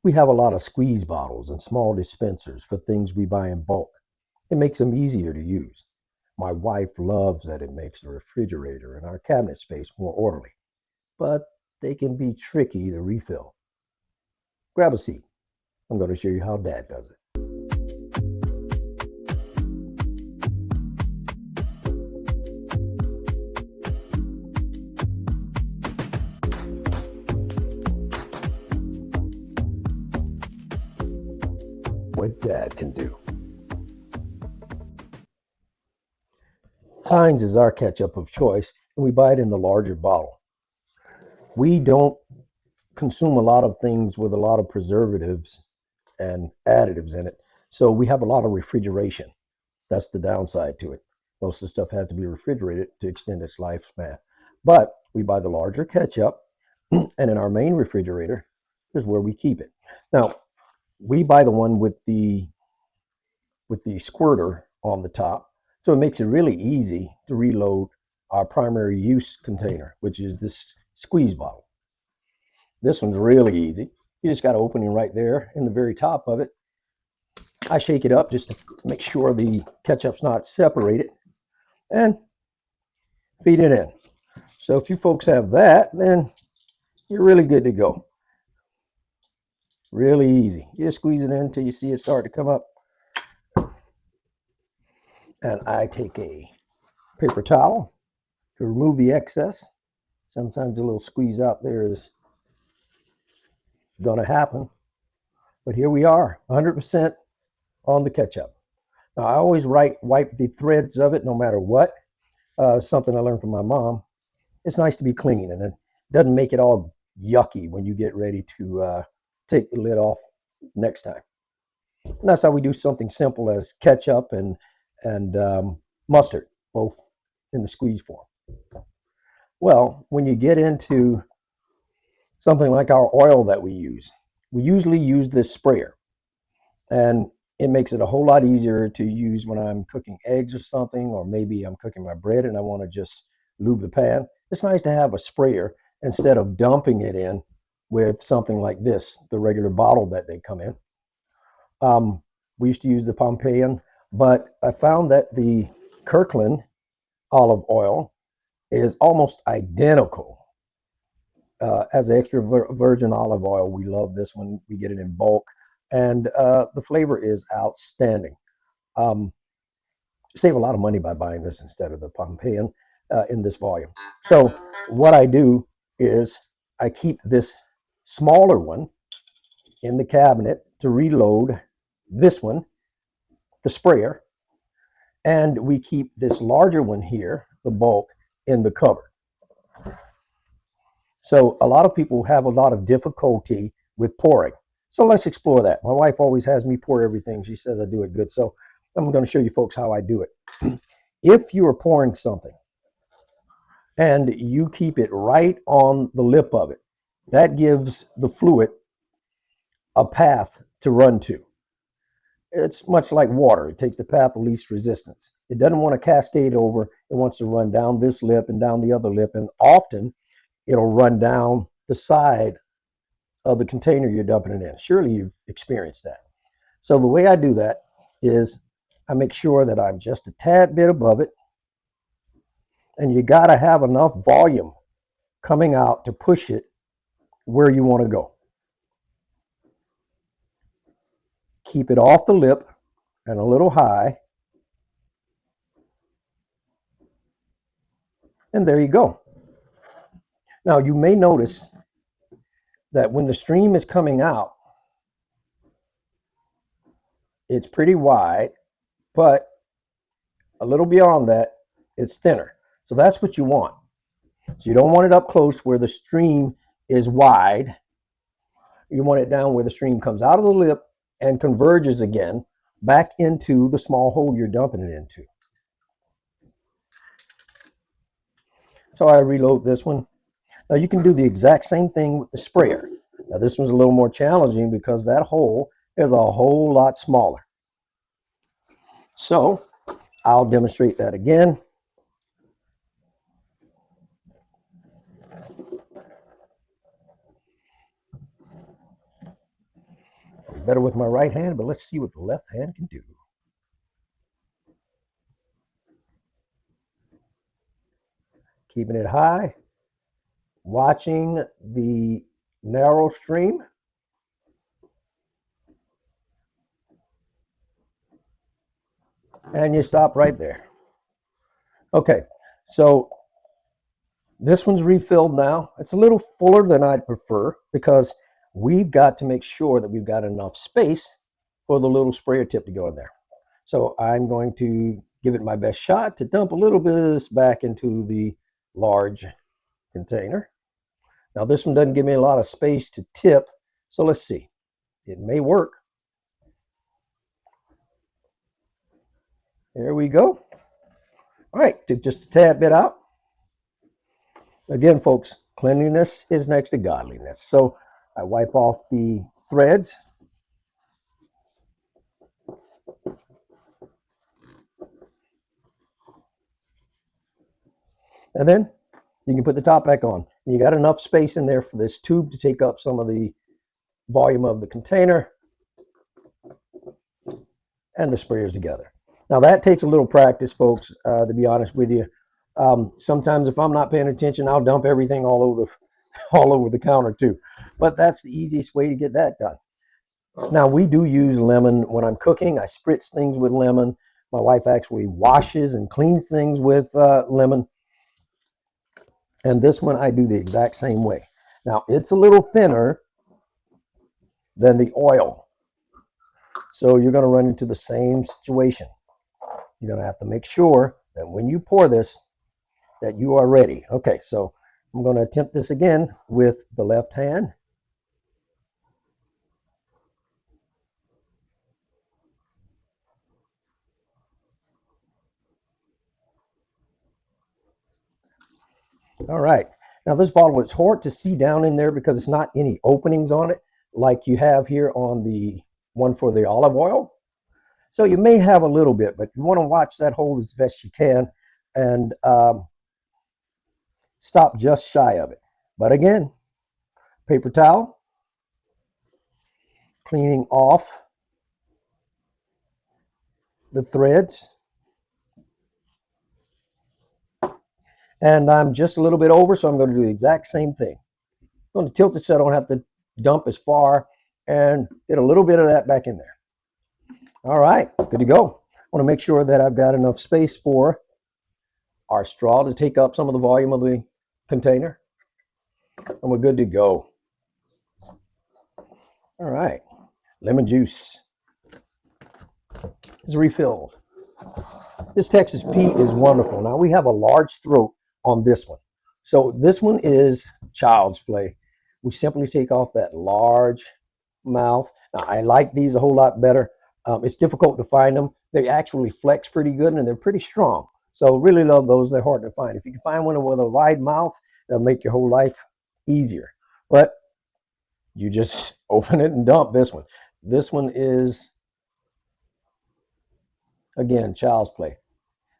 We have a lot of squeeze bottles and small dispensers for things we buy in bulk. It makes them easier to use. My wife loves that it makes the refrigerator and our cabinet space more orderly, but they can be tricky to refill. Grab a seat. I'm going to show you how Dad does it. What Dad can do. Heinz is our ketchup of choice, and we buy it in the larger bottle. We don't consume a lot of things with a lot of preservatives and additives in it, so we have a lot of refrigeration. That's the downside to it. Most of the stuff has to be refrigerated to extend its lifespan. But we buy the larger ketchup, and in our main refrigerator is where we keep it. Now, we buy the one with the squirter on the top, so it makes it really easy to reload our primary use container, which is this squeeze bottle. This one's really easy. You just got an opening right there in the very top of it. I shake it up just to make sure the ketchup's not separated and feed it in. So if you folks have that, then you're really good to go. Really easy. You just squeeze it in until you see it start to come up. And I take a paper towel to remove the excess. Sometimes a little squeeze out there is going to happen. But here we are, 100% on the ketchup. Now, I always wipe the threads of it no matter what. Something I learned from my mom. It's nice to be clean, and it doesn't make it all yucky when you get ready to take the lid off next time. And that's how we do something simple as ketchup and mustard, both in the squeeze form. Well, when you get into something like our oil that we usually use this sprayer, and it makes it a whole lot easier to use when I'm cooking eggs or something, or maybe I'm cooking my bread and I want to just lube the pan. It's nice to have a sprayer instead of dumping it in with something like this, the regular bottle that they come in. We used to use the Pompeian, but I found that the Kirkland olive oil is almost identical as extra virgin olive oil. We love this one. We get it in bulk, and the flavor is outstanding. Save a lot of money by buying this instead of the Pompeian in this volume. So what I do is I keep this smaller one in the cabinet to reload this one, the sprayer, and we keep this larger one here, the bulk, in the cupboard. So a lot of people have a lot of difficulty with pouring. So let's explore that. My wife always has me pour everything. She says I do it good. So I'm going to show you folks how I do it. If you are pouring something and you keep it right on the lip of it, that gives the fluid a path to run to. It's much like water. It takes the path of least resistance. It doesn't want to cascade over. It wants to run down this lip and down the other lip. And often it'll run down the side of the container you're dumping it in. Surely you've experienced that. So the way I do that is I make sure that I'm just a tad bit above it. And you got to have enough volume coming out to push it where you want to go. Keep it off the lip and a little high. And there you go. Now you may notice that when the stream is coming out, it's pretty wide, but a little beyond that, it's thinner. So that's what you want. So you don't want it up close where the stream is wide. You want it down where the stream comes out of the lip and converges again back into the small hole you're dumping it into. So I reload this one. Now you can do the exact same thing with the sprayer. Now this one's a little more challenging because that hole is a whole lot smaller. So I'll demonstrate that again. better with my right hand, but let's see what the left hand can do. Keeping it high, watching the narrow stream. And you stop right there. Okay, so this one's refilled now. It's a little fuller than I'd prefer because we've got to make sure that we've got enough space for the little sprayer tip to go in there. So I'm going to give it my best shot to dump a little bit of this back into the large container. Now this one doesn't give me a lot of space to tip, so let's see. It may work. There we go. All right, took just a tad bit out. Again, folks, cleanliness is next to godliness. So I wipe off the threads. And then you can put the top back on. You got enough space in there for this tube to take up some of the volume of the container and the sprayers together. Now that takes a little practice, folks, to be honest with you. Sometimes if I'm not paying attention, I'll dump everything all over the counter too. But that's the easiest way to get that done. Now we do use lemon when I'm cooking. I spritz things with lemon. My wife actually washes and cleans things with lemon. And this one I do the exact same way. Now it's a little thinner than the oil. So you're going to run into the same situation. You're going to have to make sure that when you pour this, that you are ready. Okay, so I'm going to attempt this again with the left hand. All right. Now this bottle, it's hard to see down in there because it's not any openings on it like you have here on the one for the olive oil. So you may have a little bit, but you want to watch that hole as best you can and stop just shy of it. But again, paper towel, cleaning off the threads. And I'm just a little bit over, so I'm going to do the exact same thing. I'm going to tilt it so I don't have to dump as far and get a little bit of that back in there. All right, good to go. I want to make sure that I've got enough space for our straw to take up some of the volume of the container. And we're good to go. All right, lemon juice is refilled. This Texas Pete is wonderful. Now we have a large throat on this one. So this one is child's play. We simply take off that large mouth. Now I like these a whole lot better. It's difficult to find them. They actually flex pretty good and they're pretty strong. So really love those. They're hard to find. If you can find one with a wide mouth, that'll make your whole life easier. But you just open it and dump this one. This one is, again, child's play.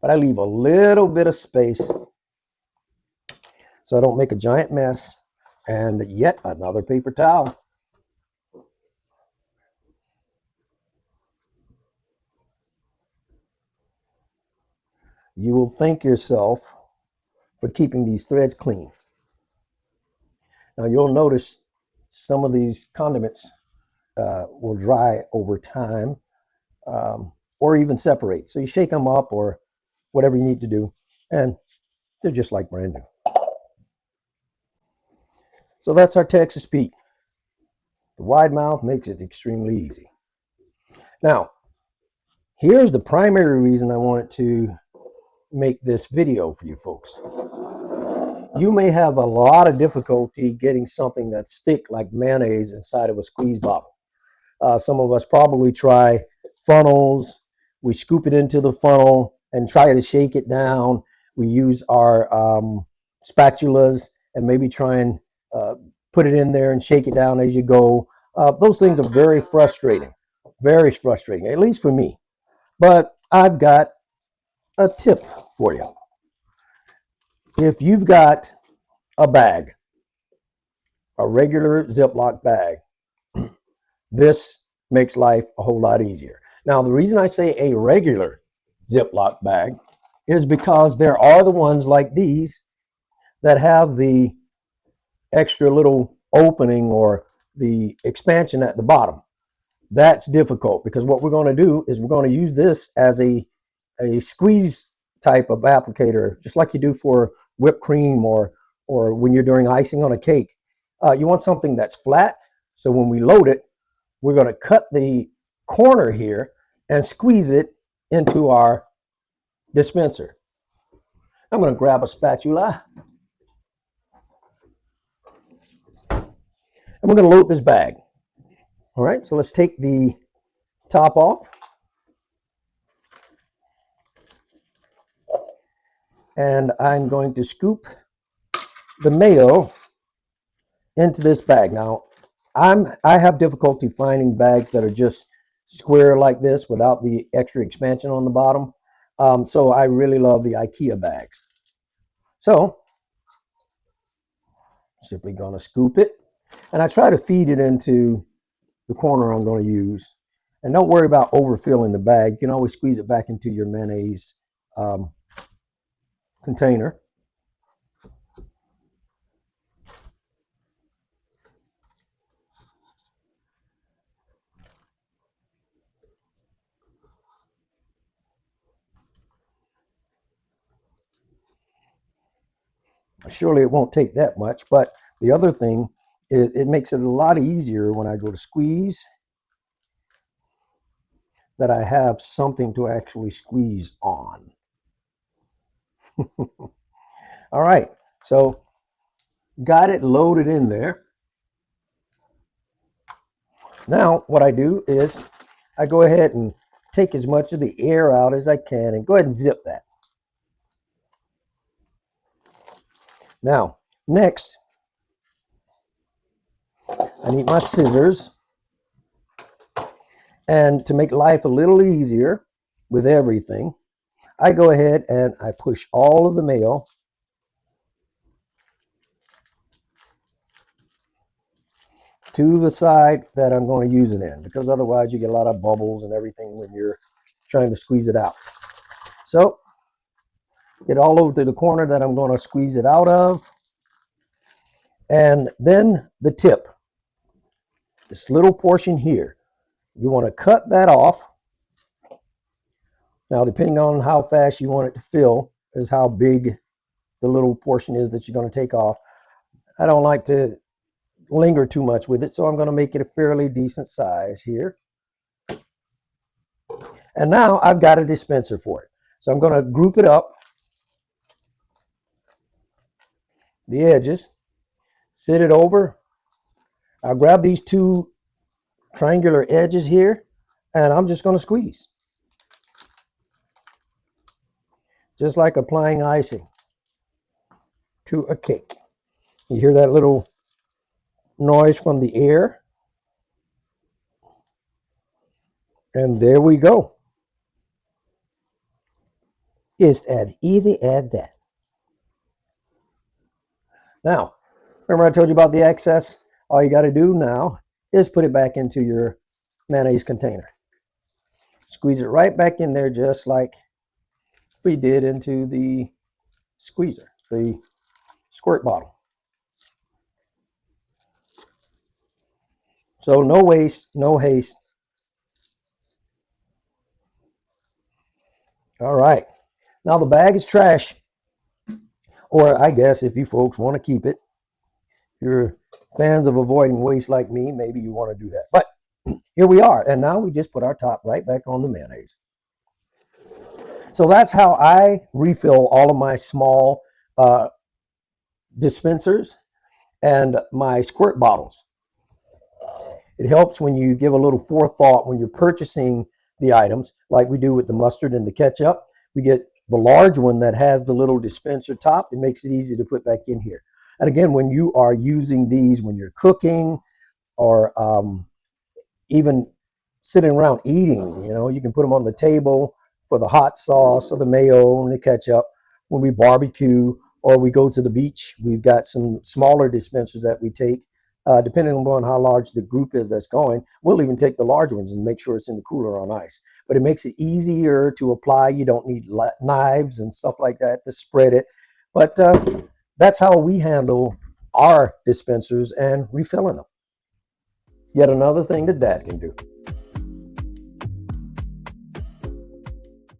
But I leave a little bit of space so I don't make a giant mess. And yet another paper towel. You will thank yourself for keeping these threads clean. Now you'll notice some of these condiments will dry over time or even separate. So you shake them up or whatever you need to do, and they're just like brand new. So that's our Texas Pete. The wide mouth makes it extremely easy. Now, here's the primary reason I wanted to make this video for you folks. You may have a lot of difficulty getting something that's thick like mayonnaise inside of a squeeze bottle. Some of us probably try funnels. We scoop it into the funnel and try to shake it down. We use our spatulas and maybe try and put it in there and shake it down as you go. Those things are very frustrating, at least for me. But I've got a tip for you. If you've got a bag, a regular Ziploc bag, this makes life a whole lot easier. Now, the reason I say a regular Ziploc bag is because there are the ones like these that have the extra little opening or the expansion at the bottom. That's difficult because what we're going to do is we're going to use this as a squeeze type of applicator, just like you do for whipped cream or when you're doing icing on a cake. You want something that's flat, so when we load it, we're going to cut the corner here and squeeze it into our dispenser. I'm going to grab a spatula and we're going to load this bag. All right, so let's take the top off. And I'm going to scoop the mayo into this bag. Now, I have difficulty finding bags that are just square like this without the extra expansion on the bottom. So I really love the IKEA bags. So, simply going to scoop it. And I try to feed it into the corner I'm going to use. And don't worry about overfilling the bag. You can always squeeze it back into your mayonnaise container. Surely it won't take that much, but the other thing is it makes it a lot easier when I go to squeeze that I have something to actually squeeze on. All right, so got it loaded in there. Now what I do is I go ahead and take as much of the air out as I can and go ahead and zip that. Now, next, I need my scissors. And to make life a little easier with everything, I go ahead and I push all of the mayo to the side that I'm going to use it in, because otherwise you get a lot of bubbles and everything when you're trying to squeeze it out. So get all over to the corner that I'm going to squeeze it out of. And then the tip, this little portion here, you want to cut that off. Now, depending on how fast you want it to fill is how big the little portion is that you're going to take off. I don't like to linger too much with it, so I'm going to make it a fairly decent size here. And now I've got a dispenser for it. So I'm going to group it up, the edges, sit it over. I'll grab these two triangular edges here, and I'm just going to squeeze. Just like applying icing to a cake. You hear that little noise from the air? And there we go. It's as easy as that. Now, remember I told you about the excess? All you got to do now is put it back into your mayonnaise container. Squeeze it right back in there just like we did into the squeezer, the squirt bottle. So no waste, no haste. All right. Now the bag is trash, or I guess if you folks want to keep it, if you're fans of avoiding waste like me, maybe you want to do that. But here we are. And now we just put our top right back on the mayonnaise. So that's how I refill all of my small dispensers and my squirt bottles. It helps when you give a little forethought when you're purchasing the items, like we do with the mustard and the ketchup. We get the large one that has the little dispenser top. It makes it easy to put back in here. And again, when you are using these, when you're cooking or even sitting around eating, you can put them on the table for the hot sauce or the mayo and the ketchup. When we barbecue or we go to the beach, we've got some smaller dispensers that we take Depending on how large the group is that's going, we'll even take the large ones and make sure it's in the cooler on ice. But it makes it easier to apply. You don't need knives and stuff like that to spread it. But that's how we handle our dispensers and refilling them. Yet another thing that Dad can do.